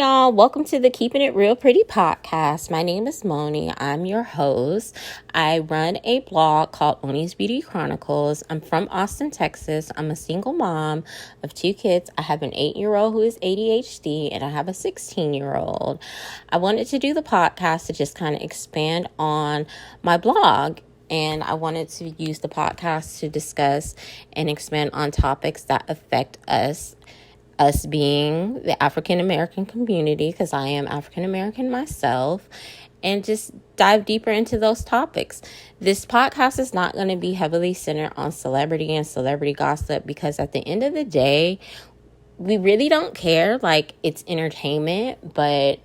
Hey y'all, welcome to the Keeping It Real Pretty podcast. My name is Moni. I'm your host. I run a blog called Moni's Beauty Chronicles. I'm from Austin, Texas. I'm a single mom of 2 kids. I have an 8-year-old who is ADHD and I have a 16-year-old. I wanted to do the podcast to just kind of expand on my blog. And I wanted to use the podcast to discuss and expand on topics that affect us being the African American community, because I am African American myself, and just dive deeper into those topics. This podcast is not going to be heavily centered on celebrity and celebrity gossip, because at the end of the day, we really don't care. Like, it's entertainment, but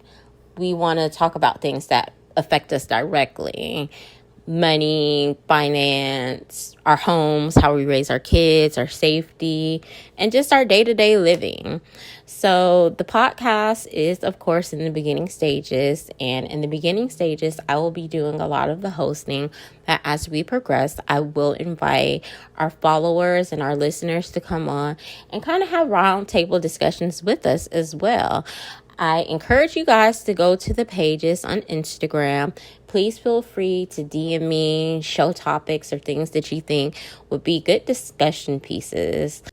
we want to talk about things that affect us directly. Money, finance, our homes, how we raise our kids, our safety, and just our day-to-day living. So the podcast is, of course, in the beginning stages. And in the beginning stages, I will be doing a lot of the hosting. But as we progress, I will invite our followers and our listeners to come on and kind of have roundtable discussions with us as well. I encourage you guys to go to the pages on Instagram. Please feel free to DM me, show topics or things that you think would be good discussion pieces.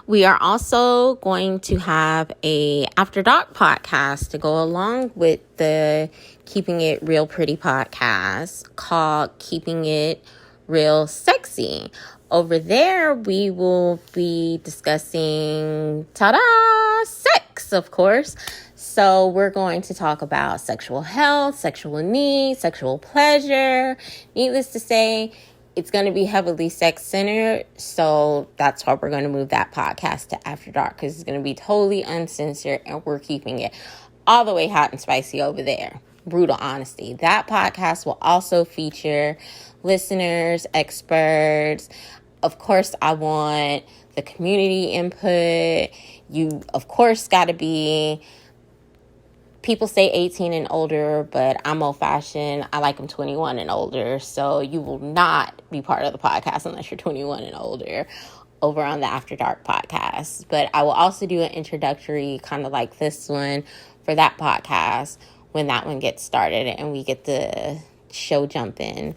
We are also going to have a After Dark podcast to go along with the Keeping It Real Pretty podcast called Keeping It Real Sexy. Over there, we will be discussing, sex, of course. So we're going to talk about sexual health, sexual needs, sexual pleasure. Needless to say, it's going to be heavily sex-centered. So that's why we're going to move that podcast to After Dark, because it's going to be totally uncensored and we're keeping it all the way hot and spicy over there. Brutal honesty. That podcast will also feature listeners, experts. Of course, I want the community input. You, of course, got to be... People say 18 and older, but I'm old-fashioned. I like them 21 and older. So you will not be part of the podcast unless you're 21 and older over on the After Dark podcast. But I will also do an introductory, kind of like this one, for that podcast when that one gets started and we get the show jumping.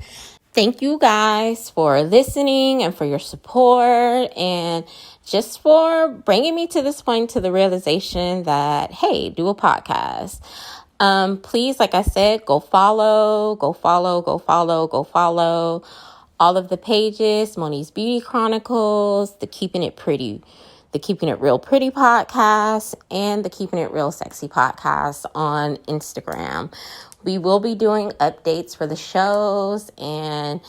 Thank you guys for listening and for your support and just for bringing me to this point, to the realization that, hey, do a podcast. Please, like I said, go follow all of the pages, Moni's Beauty Chronicles, the Keeping It Real Pretty podcast, and the Keeping It Real Sexy podcast on Instagram. We will be doing updates for the shows and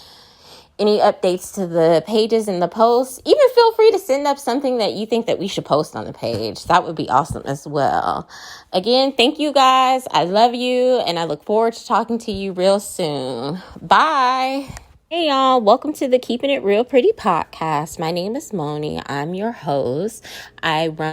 any updates to the pages and the posts. Even feel free to send up something that you think that we should post on the page. That would be awesome as well. Again, thank you guys. I love you and I look forward to talking to you real soon. Bye. Hey y'all, welcome to the Keeping It Real Pretty podcast. My name is Moni. I'm your host. I run